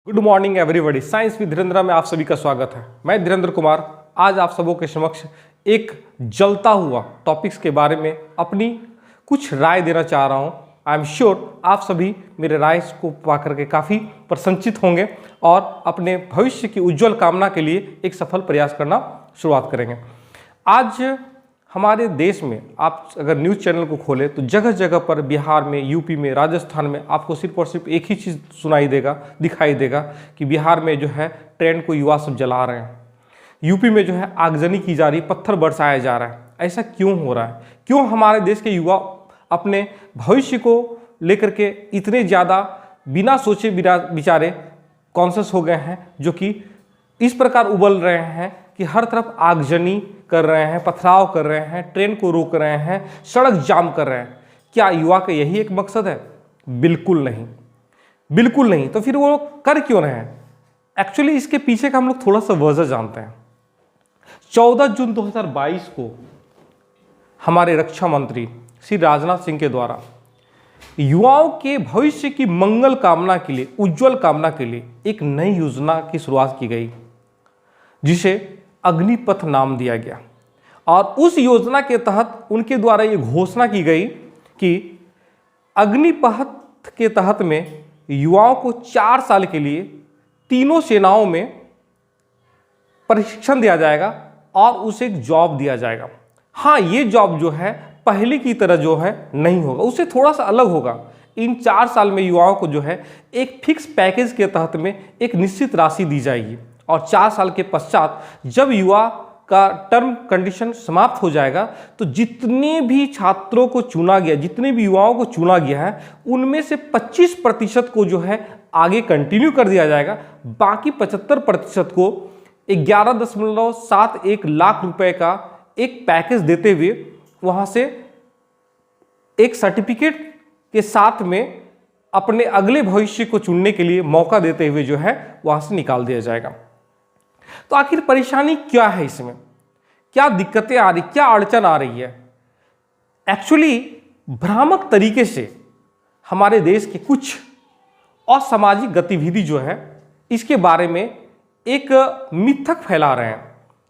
Good morning everybody. Science with Dhirendra में आप सभी का स्वागत है। मैं धीरेन्द्र कुमार आज आप सबों के समक्ष एक जलता हुआ टॉपिक्स के बारे में अपनी कुछ राय देना चाह रहा हूं। आई एम श्योर आप सभी मेरे राय को पाकर के काफ़ी प्रसन्नचित होंगे और अपने भविष्य की उज्जवल कामना के लिए एक सफल प्रयास करना शुरुआत करेंगे। आज हमारे देश में आप अगर न्यूज़ चैनल को खोलें तो जगह जगह पर बिहार में, यूपी में, राजस्थान में आपको सिर्फ और सिर्फ एक ही चीज़ दिखाई देगा कि बिहार में जो है ट्रेन को युवा सब जला रहे हैं, यूपी में जो है आगजनी की जा रही, पत्थर बरसाया जा रहा है। ऐसा क्यों हो रहा है? क्यों हमारे देश के युवा अपने भविष्य को लेकर के इतने ज़्यादा बिना सोचे बिना विचारे कॉन्शियस हो गए हैं, जो कि इस प्रकार उबल रहे हैं कि हर तरफ आगजनी कर रहे हैं, पथराव कर रहे हैं, ट्रेन को रोक रहे हैं, सड़क जाम कर रहे हैं। क्या युवा का यही एक मकसद है? बिल्कुल नहीं, बिल्कुल नहीं। तो फिर वो कर क्यों रहे हैं? एक्चुअली इसके पीछे का हम लोग थोड़ा सा वजह जानते हैं। 14 जून 2022 को हमारे रक्षा मंत्री श्री राजनाथ सिंह के द्वारा युवाओं के भविष्य की मंगल कामना के लिए, उज्जवल कामना के लिए एक नई योजना की शुरुआत की गई, जिसे अग्निपथ नाम दिया गया। और उस योजना के तहत उनके द्वारा ये घोषणा की गई कि अग्निपथ के तहत में युवाओं को 4 साल के लिए तीनों सेनाओं में प्रशिक्षण दिया जाएगा और उसे एक जॉब दिया जाएगा। हाँ, ये जॉब जो है पहले की तरह जो है नहीं होगा, उससे थोड़ा सा अलग होगा। इन 4 साल में युवाओं को जो है एक फिक्स पैकेज के तहत में एक निश्चित राशि दी जाएगी और 4 साल के पश्चात जब युवा का टर्म कंडीशन समाप्त हो जाएगा तो जितने भी छात्रों को चुना गया, जितने भी युवाओं को चुना गया है, उनमें से 25% को जो है आगे कंटिन्यू कर दिया जाएगा। बाकी 75% को 11.71 लाख रुपए का एक पैकेज देते हुए वहाँ से एक सर्टिफिकेट के साथ में अपने अगले भविष्य को चुनने के लिए मौका देते हुए जो है वहाँ से निकाल दिया जाएगा। तो आखिर परेशानी क्या है इसमें? क्या दिक्कतें आ रही, क्या अड़चन आ रही है? एक्चुअली भ्रामक तरीके से हमारे देश के कुछ असामाजिक गतिविधि जो है इसके बारे में एक मिथक फैला रहे हैं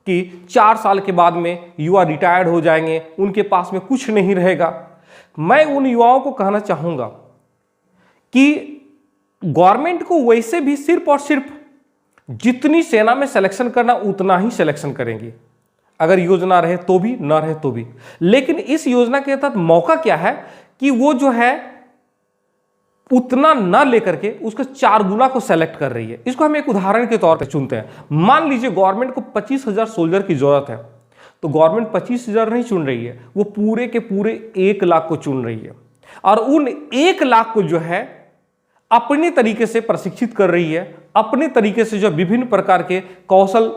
कि 4 साल के बाद में युवा रिटायर्ड हो जाएंगे, उनके पास में कुछ नहीं रहेगा। मैं उन युवाओं को कहना चाहूँगा कि गवर्नमेंट को वैसे भी सिर्फ और सिर्फ जितनी सेना में सिलेक्शन करना उतना ही सिलेक्शन करेंगी, अगर योजना रहे तो भी, ना रहे तो भी। लेकिन इस योजना के तहत मौका क्या है कि वो जो है उतना ना लेकर के उसका 4 गुना को सेलेक्ट कर रही है। इसको हम एक उदाहरण के तौर पर चुनते हैं। मान लीजिए गवर्नमेंट को 25,000 सोल्जर की जरूरत है, तो गवर्नमेंट 25,000 नहीं चुन रही है, वो पूरे के पूरे 1 लाख को चुन रही है और उन 1 लाख को जो है अपने तरीके से प्रशिक्षित कर रही है, अपने तरीके से जो विभिन्न प्रकार के कौशल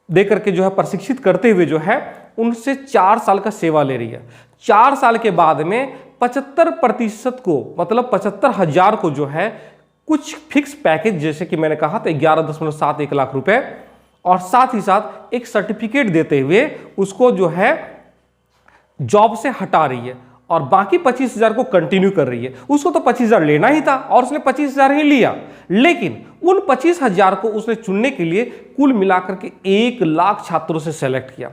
देकर के जो है प्रशिक्षित करते हुए जो है उनसे 4 साल का सेवा ले रही है। 4 साल के बाद में 75% को, मतलब 75,000 को जो है कुछ फिक्स पैकेज, जैसे कि मैंने कहा था 11.71 लाख रुपए, और साथ ही साथ एक सर्टिफिकेट देते हुए उसको जो है जॉब से हटा रही है और बाकी 25,000 को कंटिन्यू कर रही है। उसको तो 25,000 लेना ही था और उसने 25,000 ही लिया, लेकिन उन 25,000 को उसने चुनने के लिए कुल मिलाकर के 1 लाख छात्रों से सेलेक्ट किया।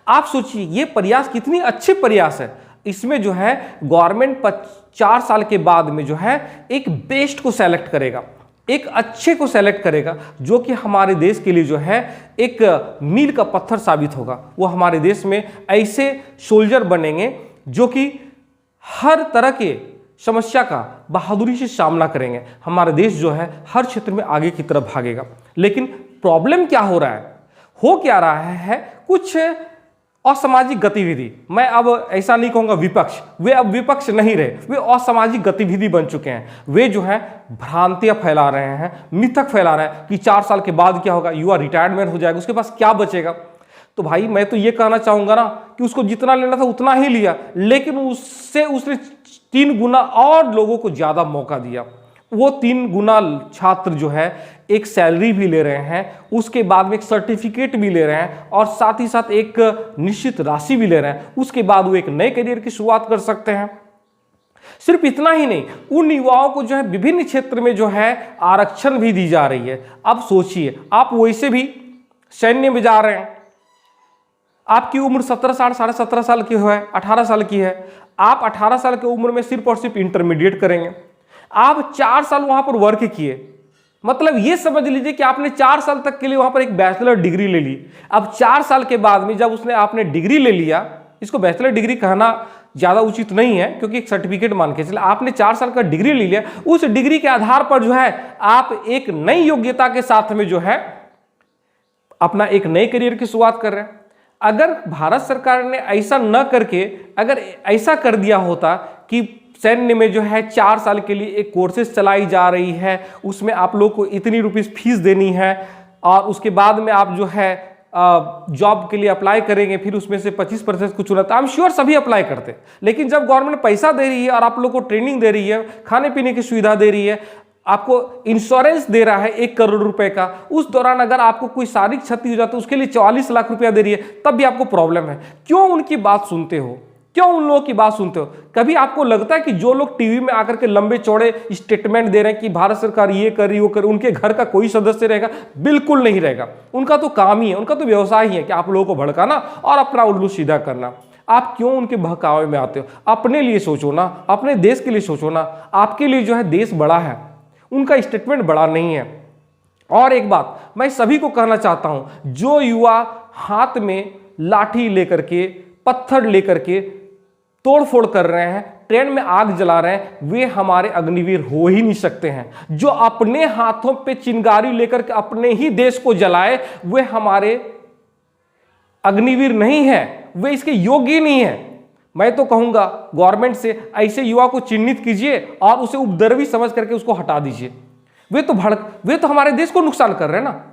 आप सोचिए ये प्रयास कितनी अच्छे प्रयास है। इसमें जो है गवर्नमेंट 4 साल के बाद में जो है एक बेस्ट को सेलेक्ट करेगा, एक अच्छे को सेलेक्ट करेगा, जो कि हमारे देश के लिए जो है एक मील का पत्थर साबित होगा। वो हमारे देश में ऐसे सोल्जर बनेंगे जो कि हर तरह के समस्या का बहादुरी से सामना करेंगे। हमारा देश जो है हर क्षेत्र में आगे की तरफ भागेगा। लेकिन प्रॉब्लम क्या हो रहा है? हो क्या रहा है? कुछ असामाजिक गतिविधि, मैं अब ऐसा नहीं कहूँगा विपक्ष, वे अब विपक्ष नहीं रहे, वे असामाजिक गतिविधि बन चुके हैं। वे जो है भ्रांतियाँ फैला रहे हैं, मिथक फैला रहे हैं कि 4 साल के बाद क्या होगा, युवा रिटायरमेंट हो जाएगा, उसके पास क्या बचेगा। तो भाई मैं तो ये कहना चाहूँगा ना कि उसको जितना लेना था उतना ही लिया, लेकिन उससे उसने 3 गुना और लोगों को ज़्यादा मौका दिया। वो 3 गुना छात्र जो है एक सैलरी भी ले रहे हैं, उसके बाद में एक सर्टिफिकेट भी ले रहे हैं और साथ ही साथ एक निश्चित राशि भी ले रहे हैं। उसके बाद वो एक नए करियर की शुरुआत कर सकते हैं। सिर्फ इतना ही नहीं, उन युवाओं को जो है विभिन्न क्षेत्र में जो है आरक्षण भी दी जा रही है। अब सोचिए, आप वैसे भी सैन्य में जा रहे हैं, आपकी उम्र 17 साल, 17.5 साल की है, 18 साल की है, आप 18 साल की उम्र में सिर्फ और सिर्फ इंटरमीडिएट करेंगे। आप 4 साल वहां पर वर्क किए, मतलब ये समझ लीजिए कि आपने 4 साल तक के लिए वहां पर एक बैचलर डिग्री ले ली। अब 4 साल के बाद में जब आपने डिग्री ले लिया, इसको बैचलर डिग्री कहना ज्यादा उचित नहीं है क्योंकि एक सर्टिफिकेट मान के चले, आपने 4 साल का डिग्री ले लिया, उस डिग्री के आधार पर जो है आप एक नई योग्यता के साथ में जो है अपना एक नए करियर की शुरुआत कर रहे हैं। अगर भारत सरकार ने ऐसा न करके अगर ऐसा कर दिया होता कि सैन्य में जो है 4 साल के लिए एक कोर्सेज चलाई जा रही है, उसमें आप लोग को इतनी रुपीस फीस देनी है और उसके बाद में आप जो है जॉब के लिए अप्लाई करेंगे, फिर उसमें से 25% कुछ चुना, आई एम श्योर सभी अप्लाई करते। लेकिन जब गवर्नमेंट पैसा दे रही है और आप लोग को ट्रेनिंग दे रही है, खाने पीने की सुविधा दे रही है, आपको इंश्योरेंस दे रहा है 1 करोड़ रुपए का, उस दौरान अगर आपको कोई शारीरिक क्षति हो जाती है उसके लिए 44 लाख रुपया दे रही है, तब भी आपको प्रॉब्लम है। क्यों उनकी बात सुनते हो? क्यों उन लोगों की बात सुनते हो? कभी आपको लगता है कि जो लोग टीवी में आकर के लंबे चौड़े स्टेटमेंट दे रहे हैं कि भारत सरकार ये कर रही वो कर, उनके घर का कोई सदस्य रहेगा? बिल्कुल नहीं रहेगा। उनका तो काम ही है, उनका तो व्यवसाय ही है कि आप लोगों को भड़काना और अपना उल्लू सीधा करना। आप क्यों उनके बहकावे में आते हो? अपने लिए सोचो ना, अपने देश के लिए सोचो ना। आपके लिए जो है देश बड़ा है, उनका स्टेटमेंट बड़ा नहीं है। और एक बात मैं सभी को कहना चाहता हूं, जो युवा हाथ में लाठी लेकर के, पत्थर लेकर के तोड़फोड़ कर रहे हैं, ट्रेन में आग जला रहे हैं, वे हमारे अग्निवीर हो ही नहीं सकते हैं। जो अपने हाथों पे चिंगारी लेकर के अपने ही देश को जलाए, वे हमारे अग्निवीर नहीं है, वे इसके योग्य नहीं है। मैं तो कहूंगा गवर्नमेंट से ऐसे युवा को चिन्हित कीजिए और उसे उपद्रवी समझ करके उसको हटा दीजिए। वे तो हमारे देश को नुकसान कर रहे हैं ना।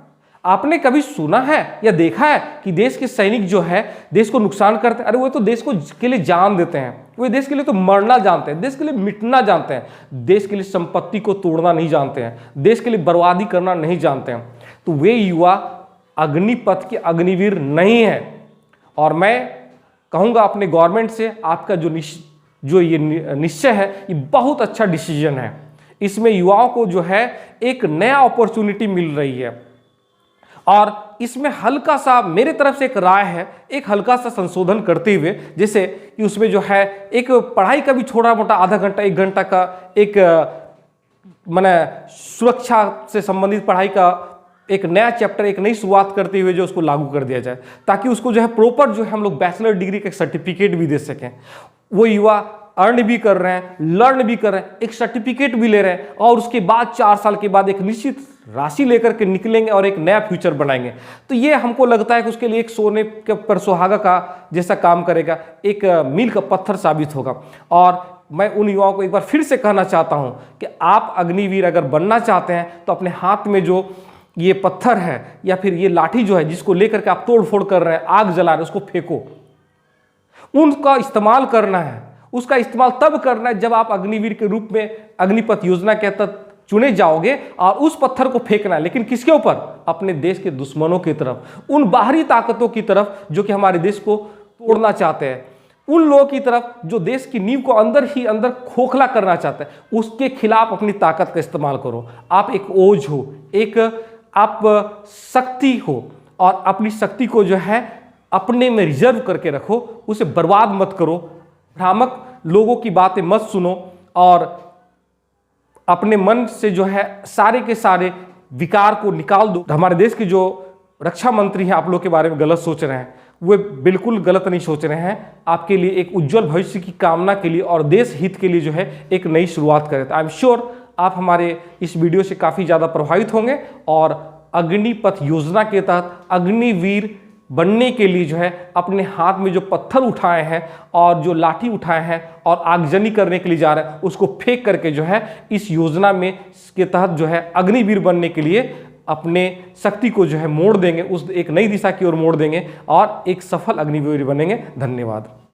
आपने कभी सुना है या देखा है कि देश के सैनिक जो है देश को नुकसान करते हैं? अरे वो तो देश को के लिए जान देते हैं, वे देश के लिए तो मरना जानते हैं, देश के लिए मिटना जानते हैं, देश के लिए संपत्ति को तोड़ना नहीं जानते हैं, देश के लिए बर्बादी करना नहीं जानते हैं। तो वे युवा अग्निपथ के अग्निवीर नहीं है। और मैं कहूंगा अपने गवर्नमेंट से, आपका जो ये निश्चय है ये बहुत अच्छा डिसीजन है। इसमें युवाओं को जो है एक नया अपॉर्चुनिटी मिल रही है और इसमें हल्का सा मेरे तरफ से एक राय है, एक हल्का सा संशोधन करते हुए, जैसे कि उसमें जो है एक पढ़ाई का भी छोटा मोटा आधा घंटा 1 घंटा का एक माने सुरक्षा से संबंधित पढ़ाई का एक नया चैप्टर, एक नई शुरुआत करते हुए जो उसको लागू कर दिया जाए, ताकि उसको जो है प्रॉपर जो है हम लोग बैचलर डिग्री का सर्टिफिकेट भी दे सकें। वो युवा अर्न भी कर रहे हैं, लर्न भी कर रहे हैं, एक सर्टिफिकेट भी ले रहे हैं और उसके बाद 4 साल के बाद एक निश्चित राशि लेकर के निकलेंगे और एक नया फ्यूचर बनाएंगे। तो ये हमको लगता है कि उसके लिए एक सोने के पर सुहागा का जैसा काम करेगा, एक मील का पत्थर साबित होगा। और मैं उन युवाओं को एक बार फिर से कहना चाहता हूं कि आप अग्निवीर अगर बनना चाहते हैं तो अपने हाथ में जो ये पत्थर है या फिर ये लाठी जो है जिसको लेकर के आप तोड़फोड़ कर रहे हैं, आग जला रहे हैं, उसको फेंको। उनका इस्तेमाल करना है, उसका इस्तेमाल तब करना है जब आप अग्निवीर के रूप में अग्निपथ योजना के तहत चुने जाओगे और उस पत्थर को फेंकना है। लेकिन किसके ऊपर? अपने देश के दुश्मनों की तरफ, उन बाहरी ताकतों की तरफ जो कि हमारे देश को तोड़ना चाहते हैं, उन लोगों की तरफ जो देश की नींव को अंदर ही अंदर खोखला करना चाहते हैं। उसके खिलाफ अपनी ताकत का इस्तेमाल करो। आप एक ओज हो, एक आप शक्ति हो और अपनी शक्ति को जो है अपने में रिजर्व करके रखो, उसे बर्बाद मत करो, भ्रामक लोगों की बातें मत सुनो और अपने मन से जो है सारे के सारे विकार को निकाल दो। हमारे देश के जो रक्षा मंत्री हैं आप लोग के बारे में गलत सोच रहे हैं, वे बिल्कुल गलत नहीं सोच रहे हैं। आपके लिए एक उज्जवल भविष्य की कामना के लिए और देश हित के लिए जो है एक नई शुरुआत करें। तो आई एम श्योर आप हमारे इस वीडियो से काफ़ी ज़्यादा प्रभावित होंगे और अग्निपथ योजना के तहत अग्निवीर बनने के लिए जो है अपने हाथ में जो पत्थर उठाए हैं और जो लाठी उठाए हैं और आगजनी करने के लिए जा रहे हैं, उसको फेंक करके जो है इस योजना में के तहत जो है अग्निवीर बनने के लिए अपने शक्ति को जो है मोड़ देंगे, उस एक नई दिशा की ओर मोड़ देंगे और एक सफल अग्निवीर बनेंगे। धन्यवाद।